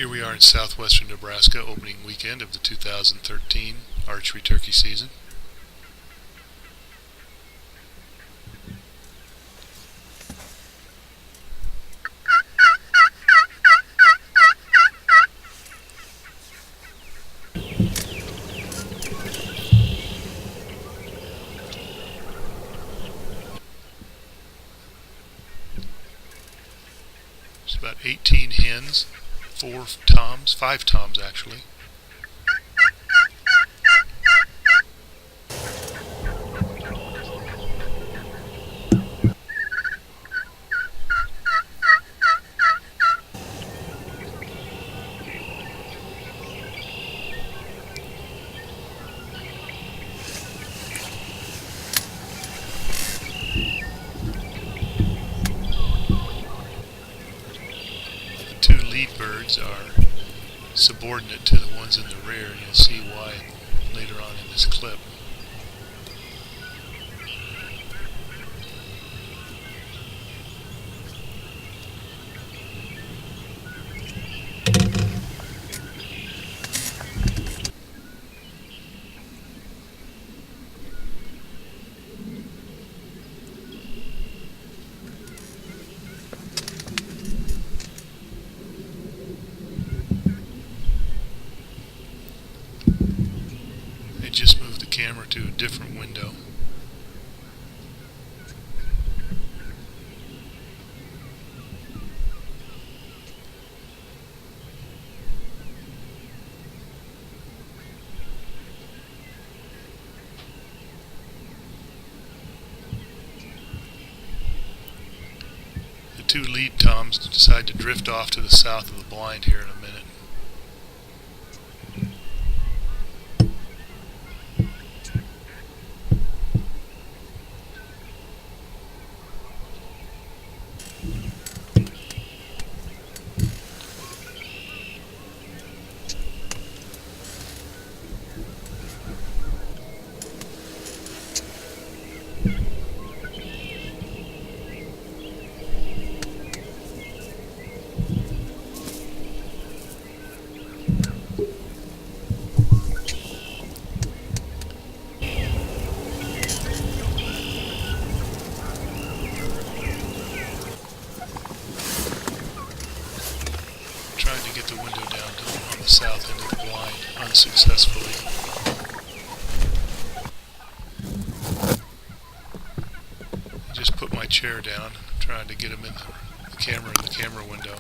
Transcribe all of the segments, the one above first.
Here we are in southwestern Nebraska, opening weekend of the 2013 archery turkey season. There's about 18 hens, 5 toms actually. The two lead birds are subordinate to the ones in the rear, and you'll see why later on in this clip. I just moved the camera to a different window. The two lead toms decide to drift off to the south of the blind here in a minute. Trying to get the window down on the south end of the blind unsuccessfully. I just put my chair down, trying to get him in the camera window.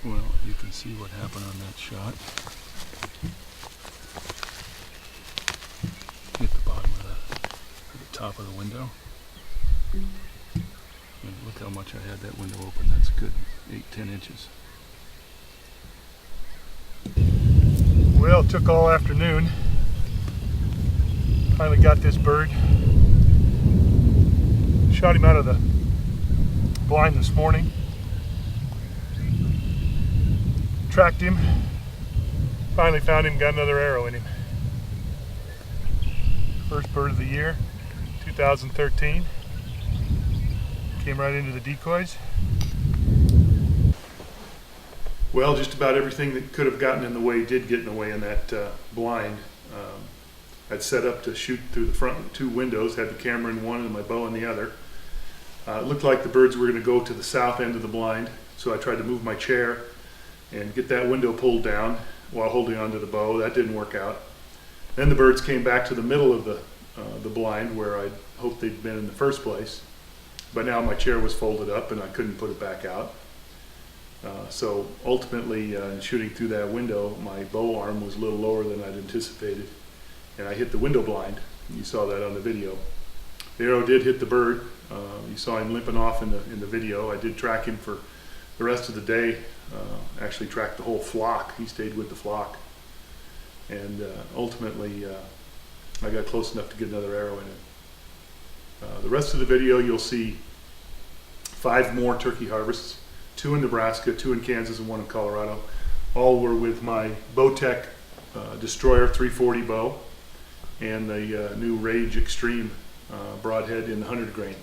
Well, you can see what happened on that shot. Hit the bottom of the top of the window. And look how much I had that window open. That's a good 8-10 inches. Well, it took all afternoon. Finally got this bird. Shot him out of the blind this morning. Tracked him. Finally found him, got another arrow in him. First bird of the year, 2013. Came right into the decoys. Well, just about everything that could have gotten in the way did get in the way in that blind. I'd set up to shoot through the front two windows, had the camera in one and my bow in the other. It looked like the birds were going to go to the south end of the blind, so I tried to move my chair and get that window pulled down while holding onto the bow. That didn't work out. Then the birds came back to the middle of the blind where I hoped they'd been in the first place. But now my chair was folded up and I couldn't put it back out. So ultimately, shooting through that window, my bow arm was a little lower than I'd anticipated, and I hit the window blind. You saw that on the video. The arrow did hit the bird. You saw him limping off in the video. I did track him for the rest of the day, actually tracked the whole flock. He stayed with the flock. And ultimately, I got close enough to get another arrow in it. The rest of the video, you'll see 5 more turkey harvests, 2 in Nebraska, 2 in Kansas, and 1 in Colorado. All were with my Bowtech Destroyer 340 bow and the new Rage Extreme broadhead in the 100 grain.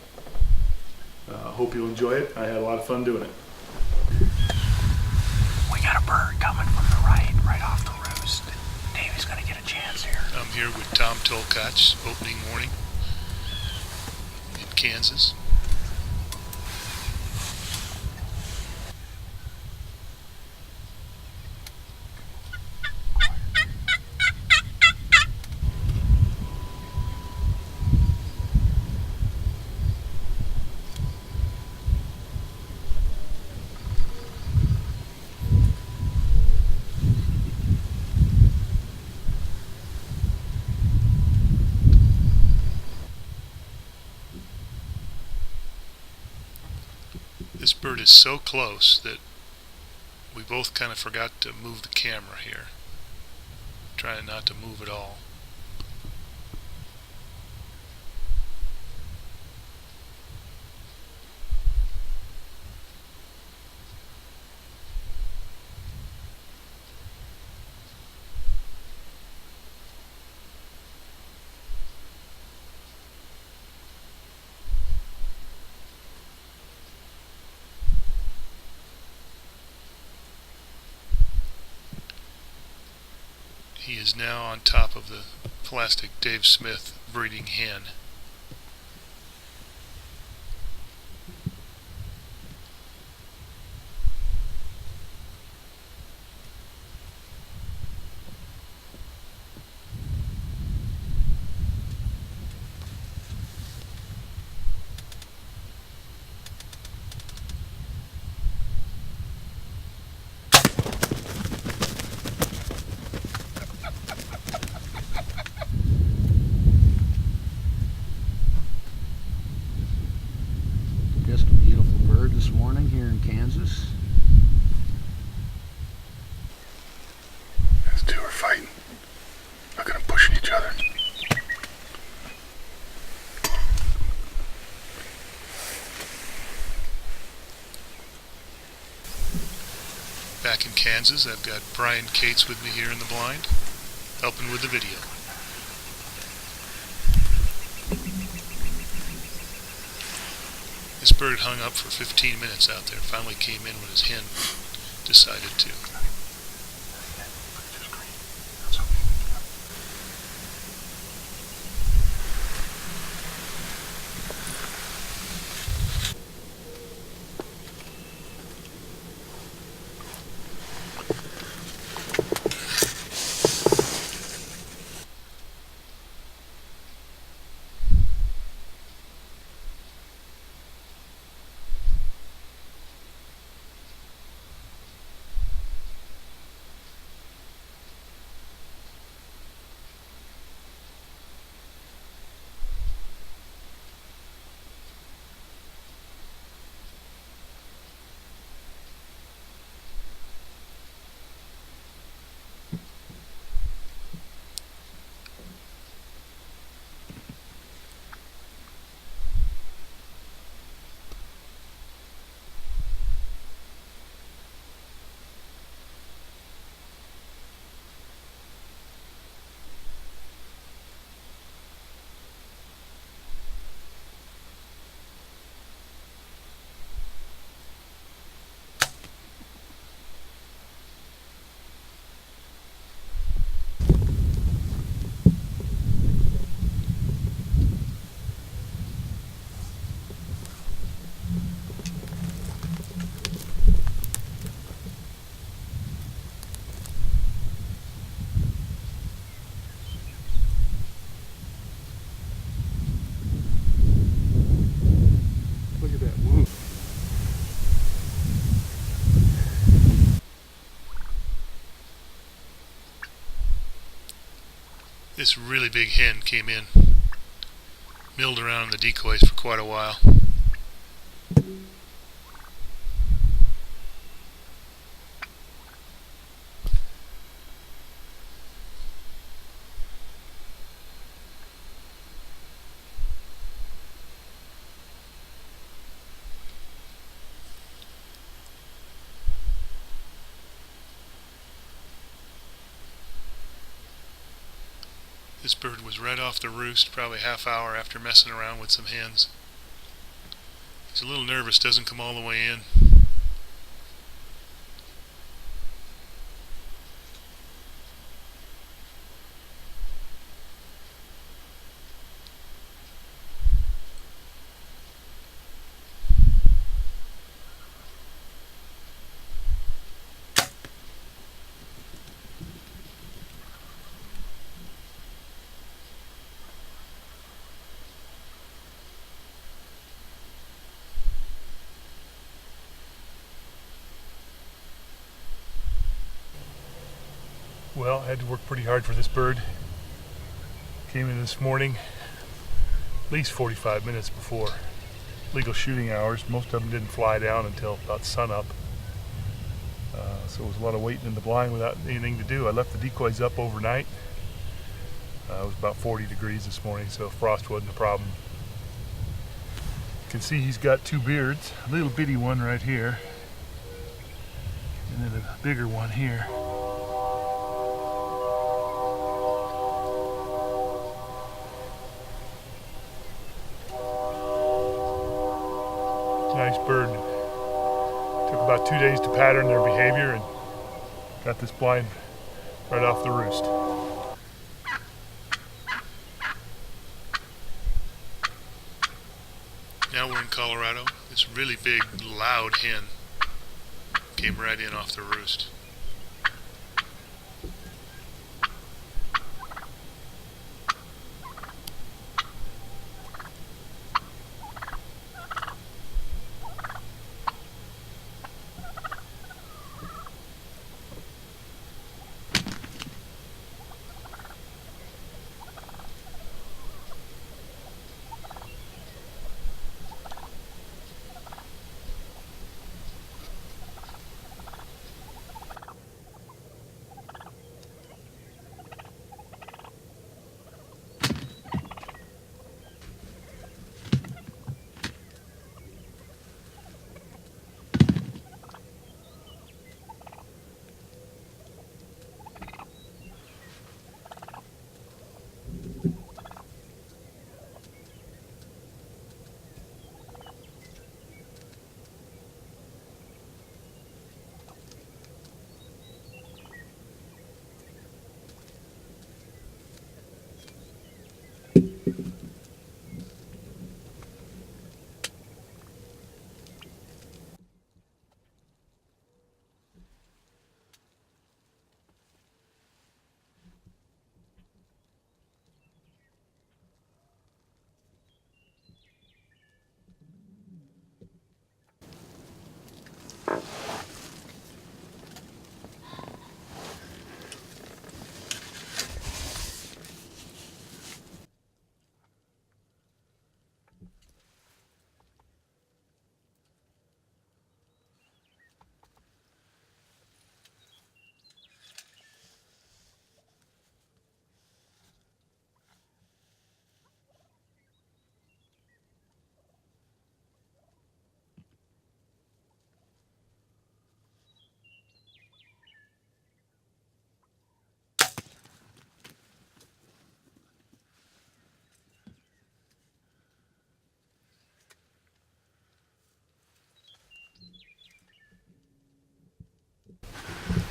Hope you'll enjoy it. I had a lot of fun doing it. We got a bird coming from the right off the roost. Davey's gonna get a chance here. I'm here with Tom Tolkacz, opening morning in Kansas. This bird is so close that we both kind of forgot to move the camera here. Trying not to move at all. He is now on top of the plastic Dave Smith breeding hen. Just a beautiful bird this morning here in Kansas. These 2 are fighting. They're gonna push each other. Back in Kansas, I've got Brian Cates with me here in the blind, helping with the video. This bird hung up for 15 minutes out there, finally came in when his hen decided to. This really big hen came in, milled around in the decoys for quite a while. This bird was right off the roost, probably half hour after messing around with some hens. He's a little nervous, doesn't come all the way in. Well, I had to work pretty hard for this bird. Came in this morning at least 45 minutes before legal shooting hours. Most of them didn't fly down until about sunup. So it was a lot of waiting in the blind without anything to do. I left the decoys up overnight. It was about 40 degrees this morning, so frost wasn't a problem. You can see he's got two beards, a little bitty one right here, and then a bigger one here. Nice bird. Took about 2 days to pattern their behavior and got this blind right off the roost. Now we're in Colorado. This really big, loud hen came right in off the roost.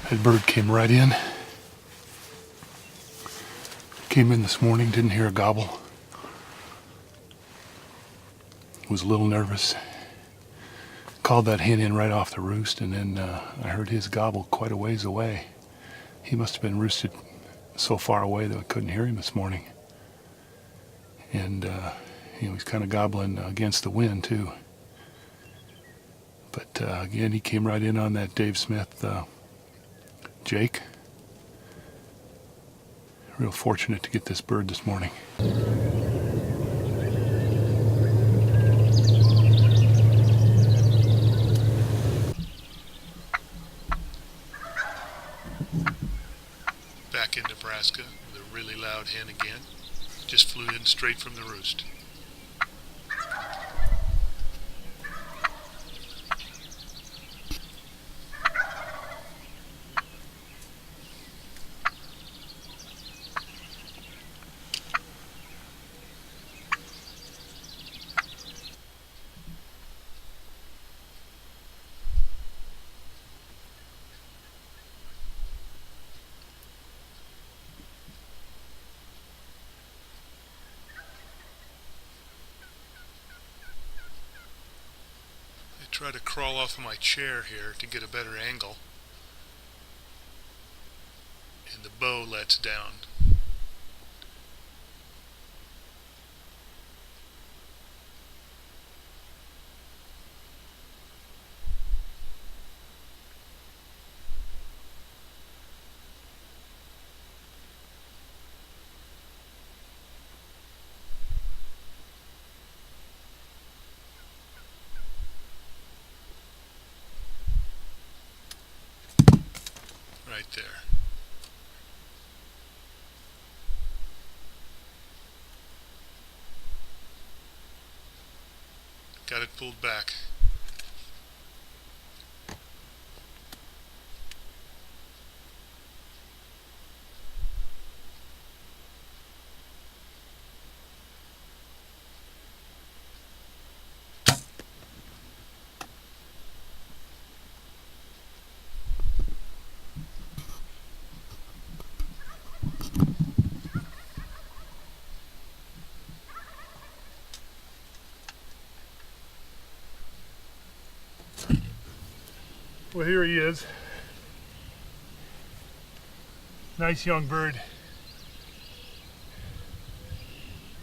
That bird came right in. Came in this morning, didn't hear a gobble. Was a little nervous. Called that hen in right off the roost, and then I heard his gobble quite a ways away. He must have been roosted so far away that I couldn't hear him this morning. And he's kind of gobbling against the wind too. But again, he came right in on that Dave Smith Jake. Real fortunate to get this bird this morning. Back in Nebraska with a really loud hen again. Just flew in straight from the roost. try to crawl off of my chair here to get a better angle. And the bow lets down. Right there. Got it pulled back. Well, here he is. Nice young bird.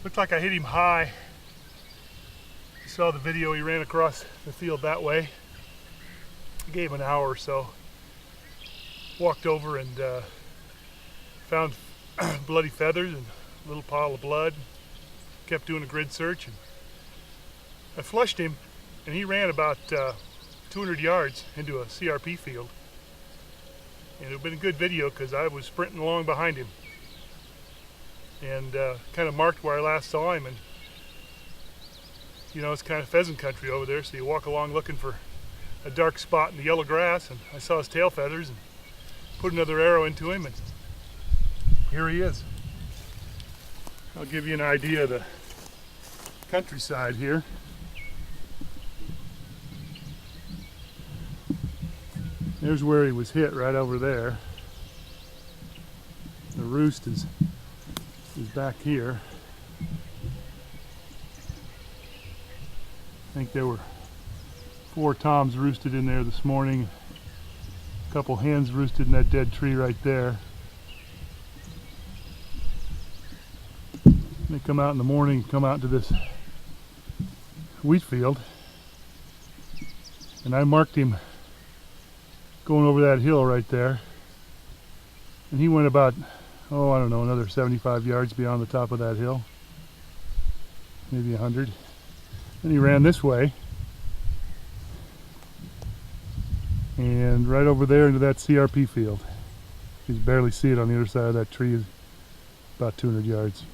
Looked like I hit him high. You saw the video, he ran across the field that way. I gave him an hour or so. Walked over and found bloody feathers and a little pile of blood. Kept doing a grid search. And I flushed him and he ran about 200 yards into a CRP field. And it would have been a good video because I was sprinting along behind him. And kind of marked where I last saw him. And you know, it's kind of pheasant country over there, so you walk along looking for a dark spot in the yellow grass, and I saw his tail feathers and put another arrow into him, and here he is. I'll give you an idea of the countryside here. There's where he was hit, right over there. The roost is back here. I think there were 4 toms roosted in there this morning. A couple hens roosted in that dead tree right there. They come out in the morning, come out to this wheat field, and I marked him going over that hill right there, and he went about, oh, I don't know, another 75 yards beyond the top of that hill, maybe 100. Then he ran this way and right over there into that CRP field. You can barely see it on the other side of that tree, about 200 yards.